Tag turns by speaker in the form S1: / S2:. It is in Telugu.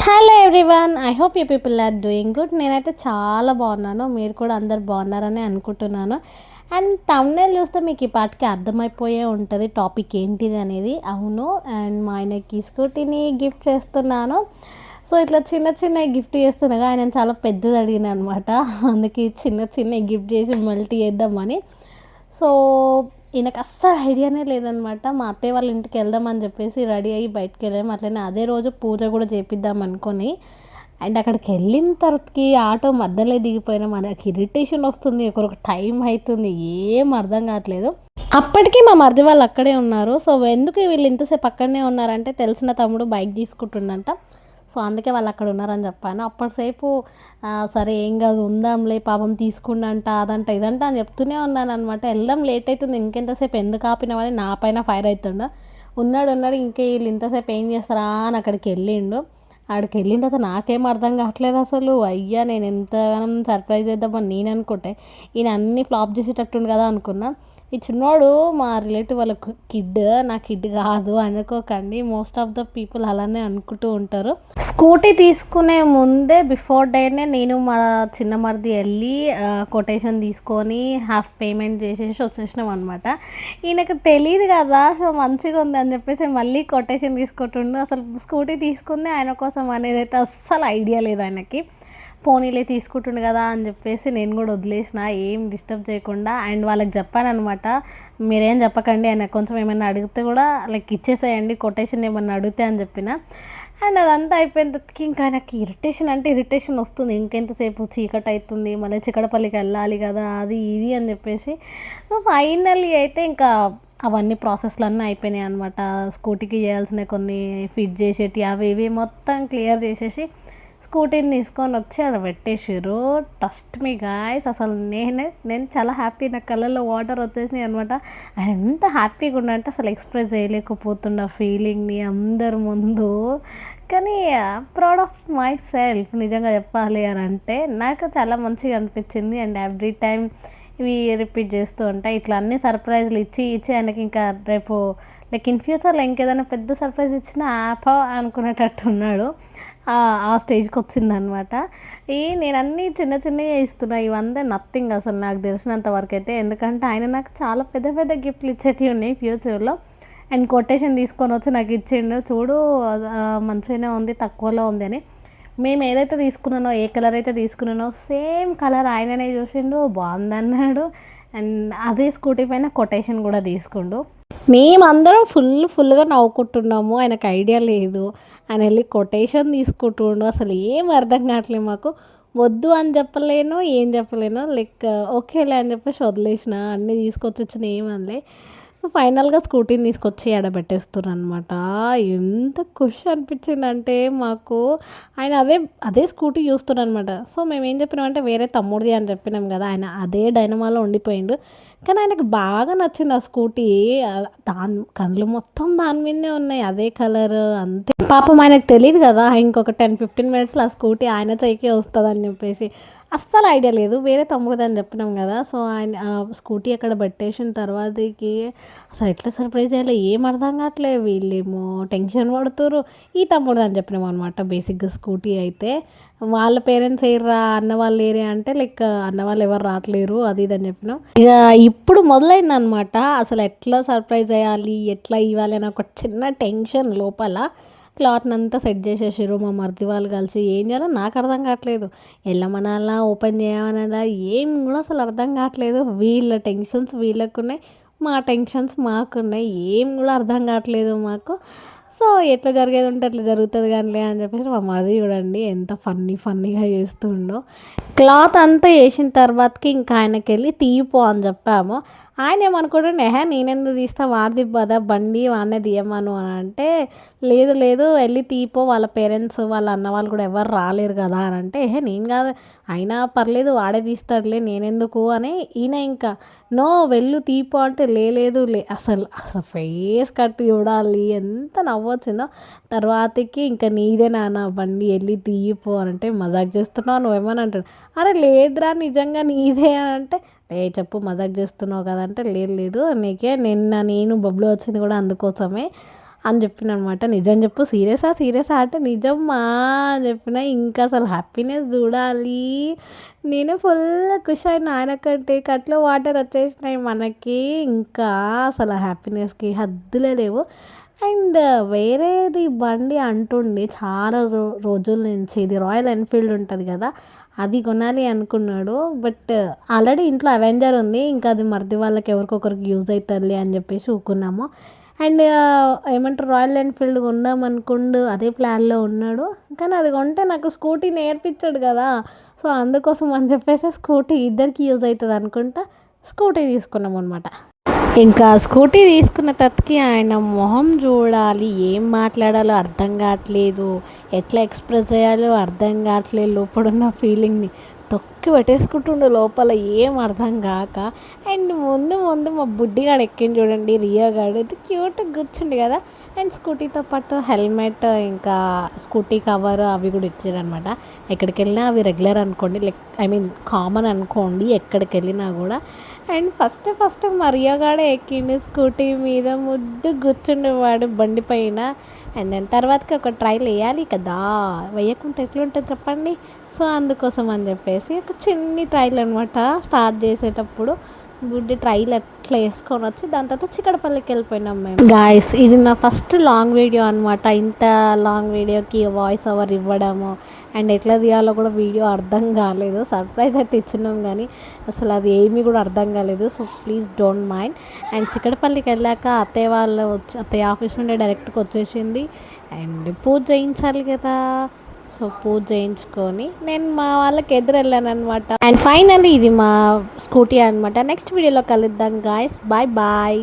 S1: Hello everyone, I hope you people are doing good. నేనైతే చాలా బాగున్నాను, మీరు కూడా అందరు బాగున్నారని అనుకుంటున్నాను. అండ్ థంబ్నెయిల్ చూస్తే మీకు ఈ పాటికి అర్థమైపోయే ఉంటుంది టాపిక్ ఏంటిది అనేది. అవును, అండ్ మా ఆయనకి స్కూటీని గిఫ్ట్ చేస్తున్నాను. సో ఇట్లా చిన్న చిన్న గిఫ్ట్ చేస్తున్నాగా, ఆయన చాలా పెద్దది అడిగిన అనమాట. అందుకే చిన్న చిన్న గిఫ్ట్ చేసి మల్టీ చేద్దామని. సో ఈయనకు అస్సలు ఐడియానే లేదనమాట. మా అత్తయ్య వాళ్ళ ఇంటికి వెళ్దామని చెప్పేసి రెడీ అయ్యి బయటకు వెళ్ళాము. అట్లనే అదే రోజు పూజ కూడా చేపిద్దాం అనుకొని, అండ్ అక్కడికి వెళ్ళిన తర్వాతకి ఆటో మధ్యలో దిగిపోయినా మనకి ఇరిటేషన్ వస్తుంది, ఒకరికి టైం అవుతుంది, ఏం అర్థం కావట్లేదు. అప్పటికి మా మరిది వాళ్ళు అక్కడే ఉన్నారు. సో ఎందుకు వీళ్ళు ఇంతసేపు అక్కడనే ఉన్నారంటే, తెలిసిన తమ్ముడు బైక్ తీసుకుంటుండంట. సో అందుకే వాళ్ళు అక్కడ ఉన్నారని చెప్పాను. అప్పటిసేపు సరే ఏం కాదు ఉందాంలే, పాపం తీసుకుండంట అదంట ఇదంట అని చెప్తూనే ఉన్నాను అనమాట. వెళ్దాం లేట్ అవుతుంది, ఇంకెంతసేపు ఎందుకు ఆపినామని నా పైన ఫైర్ అవుతుండ. ఉన్నాడు ఇంకే వీళ్ళు ఇంతసేపు ఏం చేస్తారా అని అక్కడికి వెళ్ళిండు. అక్కడికి వెళ్ళిన తర్వాత నాకేం అర్థం కావట్లేదు అసలు. అయ్యా నేను ఎంతగానో సర్ప్రైజ్ చేద్దామని నేను అనుకుంటే, ఈయన అన్నీ ఫ్లాప్ చేసేటట్టుండు కదా అనుకున్నా. ఈ చిన్నోడు మా రిలేటివ్ వాళ్ళ కిడ్, నా కిడ్ కాదు అనుకోకండి. మోస్ట్ ఆఫ్ ద పీపుల్ అలానే అనుకుంటూ ఉంటారు. స్కూటీ తీసుకునే ముందే బిఫోర్ డేనే నేను మా చిన్న మరిది వెళ్ళి కొటేషన్ తీసుకొని హాఫ్ పేమెంట్ చేసేసి వచ్చేసినాం అనమాట. ఈయనకు తెలియదు కదా, సో మంచిగా ఉంది అని చెప్పేసి మళ్ళీ కొటేషన్ తీసుకుంటుండు. అసలు స్కూటీ తీసుకుంది ఆయన కోసం అనేది అయితే అస్సలు ఐడియా లేదు ఆయనకి. పోనీలే తీసుకుంటుండు కదా అని చెప్పేసి నేను కూడా వదిలేసిన, ఏం డిస్టర్బ్ చేయకుండా. అండ్ వాళ్ళకి చెప్పాను అనమాట, మీరేం చెప్పకండి, ఆయన కొంచెం ఏమైనా అడిగితే కూడా లైక్ ఇచ్చేసేయండి, కొటేషన్ ఏమన్నా అడిగితే అని చెప్పిన. అండ్ అదంతా అయిపోయిన తర్వాతకి ఇంకా నాకు ఇరిటేషన్ అంటే ఇరిటేషన్ వస్తుంది. ఇంకెంతసేపు చీకటి అవుతుంది, మళ్ళీ చిక్కడపల్లికి వెళ్ళాలి కదా, అది ఇది అని చెప్పేసి. సో ఫైనల్లీ అయితే ఇంకా అవన్నీ ప్రాసెస్లు అన్నీ అయిపోయినాయి అనమాట. స్కూటీకి చేయాల్సిన కొన్ని ఫిట్ చేసేటి అవి ఇవి మొత్తం క్లియర్ చేసేసి స్కూటీని తీసుకొని వచ్చి ఆడ పెట్టేసారు. ట్రస్ట్ మీ గాయ్స్, అసలు నేను చాలా హ్యాపీ, నా కళ్ళల్లో వాటర్ వచ్చేసినాయి అనమాట. ఆయన ఎంత హ్యాపీగా ఉండంటే అసలు ఎక్స్ప్రెస్ చేయలేకపోతుండ ఫీలింగ్ని అందరి ముందు. కానీ ప్రౌడ్ ఆఫ్ మై సెల్ఫ్ నిజంగా చెప్పాలి అని అంటే. నాకు చాలా మంచిగా అనిపించింది. అండ్ ఎవ్రీ టైం ఇవి రిపీట్ చేస్తూ ఉంటాయి. ఇట్లా అన్ని సర్ప్రైజ్లు ఇచ్చి ఆయనకి ఇంకా రేపు లైక్ ఇన్ ఫ్యూచర్లో ఇంకేదైనా పెద్ద సర్ప్రైజ్ ఇచ్చినా ఆపా అనుకునేటట్టు ఉన్నాడు. ఆ స్టేజ్కి వచ్చిందనమాట. నేను అన్నీ చిన్న చిన్నవి ఇస్తున్నా, ఇవంతా నథింగ్ అసలు నాకు తెలిసినంత వరకు అయితే. ఎందుకంటే ఆయన నాకు చాలా పెద్ద పెద్ద గిఫ్ట్లు ఇచ్చేటివి ఉన్నాయి ఫ్యూచర్లో. అండ్ కొటేషన్ తీసుకొని వచ్చి నాకు ఇచ్చిండు, చూడు మంచిగానే ఉంది, తక్కువలో ఉంది అని. మేము ఏదైతే తీసుకున్నానో, ఏ కలర్ అయితే తీసుకున్నానో సేమ్ కలర్ ఆయననే చూసిండు, బాగుందన్నాడు. అండ్ అదే స్కూటీ పైన కొటేషన్ కూడా తీసుకుండు. మేమందరం ఫుల్గా నవ్వుకుంటున్నాము. ఆయనకు ఐడియా లేదు, ఆయన వెళ్ళి కొటేషన్ తీసుకుంటుండు. అసలు ఏం అర్థం కావట్లేదు మాకు. వద్దు అని చెప్పలేను, ఏం చెప్పలేను. లైక్ ఓకేలే అని చెప్పేసి వదిలేసిన, అన్నీ తీసుకొచ్చి వచ్చిన ఏమనలే. ఫైనల్గా స్కూటీని తీసుకొచ్చి ఆడబెట్టేస్తున్నారు అనమాట. ఎంత ఖుషి అనిపించిందంటే మాకు. ఆయన అదే స్కూటీ చూస్తున్నారు అనమాట. సో మేము ఏం చెప్పినామంటే వేరే తమ్ముడిది అని చెప్పినాం కదా, ఆయన అదే డైనమాలో ఉండిపోయిండు. కానీ ఆయనకు బాగా నచ్చింది ఆ స్కూటీ. కళ్ళు మొత్తం దాని మీదనే ఉన్నాయి, అదే కలర్ అంతే. పాపం ఆయనకు తెలియదు కదా, ఇంకొక 10-15 మినిట్స్లో ఆ స్కూటీ ఆయన చేయికే వస్తుందని చెప్పేసి. అస్సలు ఐడియా లేదు, వేరే తమ్ముడు అని చెప్పినాం కదా. సో ఆయన స్కూటీ అక్కడ పెట్టేసిన తర్వాతకి అసలు ఎట్లా సర్ప్రైజ్ చేయాలో ఏం అర్థం కావట్లేదు. వీళ్ళేమో టెన్షన్ పడుతురు. ఈ తమ్ముడు అని చెప్పినాం అనమాట. బేసిక్గా స్కూటీ అయితే వాళ్ళ పేరెంట్స్ ఏర్రా, అన్న వాళ్ళు ఏరే అంటే లైక్ అన్న వాళ్ళు ఎవరు రావట్లేరు, అది ఇది అని చెప్పినాం. ఇక ఇప్పుడు మొదలైందనమాట అసలు ఎట్లా సర్ప్రైజ్ అయ్యాలి, ఎట్లా ఇవ్వాలి అని ఒక చిన్న టెన్షన్ లోపల. క్లాత్ని అంతా సెట్ చేసేసారు మా మరిది వాళ్ళు కలిసి. ఏం చేయాలో నాకు అర్థం కావట్లేదు, వెళ్ళమనాలా ఓపెన్ చేయమనాలా ఏం కూడా అసలు అర్థం కావట్లేదు. వీళ్ళ టెన్షన్స్ వీళ్ళకున్నాయి, మా టెన్షన్స్ మాకున్నాయి, ఏం కూడా అర్థం కావట్లేదు మాకు. సో ఎట్లా జరిగేది ఉంటే అట్లా జరుగుతుంది కానిలే అని చెప్పేసి మా మరిది చూడండి ఎంత ఫన్నీగా చేస్తుండో. క్లాత్ అంతా వేసిన తర్వాతకి ఇంకా ఆయనకి వెళ్ళి తీయిపో అని చెప్పాము. ఆయన ఏమనుకుంటే నేనెందుకు తీస్తా, వాడిది కదా బండి, వాడినే తీయమను అని అంటే, లేదు వెళ్ళి తీపో, వాళ్ళ పేరెంట్స్ వాళ్ళ అన్న వాళ్ళు కూడా ఎవరు రాలేరు కదా అని అంటే, నేను కాదు, అయినా పర్లేదు వాడే తీస్తాడులే నేనెందుకు అని ఈయన ఇంకా నో వెళ్ళు తీపో అంటే లేదు అసలు ఫేస్ కట్టి చూడాలి, ఎంత నవ్వొచ్చిందో. తర్వాతకి ఇంకా నీదే నాన్న బండి వెళ్ళి తీయిపో అని అంటే, మజాక్ చేస్తున్నావు నువ్వేమని అంటాడు. అరే లేదురా నిజంగా నీదే అని అంటే, చెప్పు మజాక్ చేస్తున్నావు కదంటే, లేదు నీకే నేను బబ్లు వచ్చింది కూడా అందుకోసమే అని చెప్పిన అనమాట. నిజం చెప్పు, సీరియసా అంటే నిజమ్మా అని చెప్పిన. ఇంకా అసలు హ్యాపీనెస్ చూడాలి. నేను ఫుల్ ఖుషి అయిన, ఆయనకంటే కట్లో వాటర్ వచ్చేసినాయి మనకి. ఇంకా అసలు హ్యాపీనెస్కి హద్దులే లేవు. అండ్ వేరేది బండి అంటుండి చాలా రోజుల నుంచి, ఇది రాయల్ ఎన్ఫీల్డ్ ఉంటుంది కదా, అది కొనాలి అనుకున్నాడు. బట్ ఆల్రెడీ ఇంట్లో అవెంజర్ ఉంది, ఇంకా అది మరిది వాళ్ళకి ఎవరికొకరికి యూజ్ అవుతుంది అని చెప్పేసి ఊకున్నాము. అండ్ ఏమంటారు, రాయల్ ఎన్ఫీల్డ్ కొందాం అనుకుండు, అదే ప్లాన్లో ఉన్నాడు. కానీ అది కొంటే నాకు స్కూటీ నేర్పించాడు కదా, సో అందుకోసం అని చెప్పేసి స్కూటీ ఇద్దరికి యూజ్ అవుతుంది అనుకుంటా స్కూటీ తీసుకున్నాం అనమాట. ఇంకా స్కూటీ తీసుకున్న తర్వాతకి ఆయన మొహం చూడాలి, ఏం మాట్లాడాలో అర్థం కావట్లేదు, ఎట్లా ఎక్స్ప్రెస్ చేయాలో అర్థం కావట్లేదు. లోపడున్న ఫీలింగ్ని తొక్కి పెట్టేసుకుంటుండే లోపల, ఏం అర్థం కాక. అండ్ ముందు మా బుడ్డిగాడు ఎక్కింది చూడండి, రియాగాడు, ఇది క్యూట్గా కూర్చుండి కదా. అండ్ స్కూటీతో పాటు హెల్మెట్, ఇంకా స్కూటీ కవర్ అవి కూడా ఇచ్చారనమాట. ఎక్కడికి వెళ్ళినా అవి రెగ్యులర్ అనుకోండి, కామన్ అనుకోండి ఎక్కడికి వెళ్ళినా కూడా. అండ్ ఫస్ట్ మరియగాడే ఎక్కిండు స్కూటీ మీద, ముద్దు కూర్చుండేవాడు బండి పైన. అండ్ దాని తర్వాతకి ఒక ట్రైల్ వేయాలి కదా, వేయకుంటే ఎట్లుంటుంది చెప్పండి. సో అందుకోసం అని చెప్పేసి ఒక చిన్ని ట్రైల్ అనమాట. స్టార్ట్ చేసేటప్పుడు గుడ్డి ట్రైల్ ఎట్లా వేసుకొని వచ్చి దాని తర్వాత చిక్కడపల్లికి వెళ్ళిపోయినాం మేము. గాయస్, ఇది నా ఫస్ట్ లాంగ్ వీడియో అనమాట. ఇంత లాంగ్ వీడియోకి వాయిస్ ఓవర్ ఇవ్వడము అండ్ ఎట్లా తీయాలో కూడా వీడియో అర్థం కాలేదు. సర్ప్రైజ్ అయితే ఇచ్చినాం కానీ అసలు అది ఏమీ కూడా అర్థం కాలేదు. So please don't mind. And చిక్కడపల్లికి వెళ్ళాక అత్తయ్య ఆఫీస్ నుండి డైరెక్ట్గా వచ్చేసింది. అండ్ పూజ చేయించాలి కదా, సో పూజ చేయించుకొని నేను మా వాళ్ళకి ఎదురు వెళ్ళాను అనమాట. అండ్ ఫైనల్లీ ఇది మా స్కూటీ అనమాట. నెక్స్ట్ వీడియోలో కలుద్దాం గాయస్, బాయ్ బాయ్.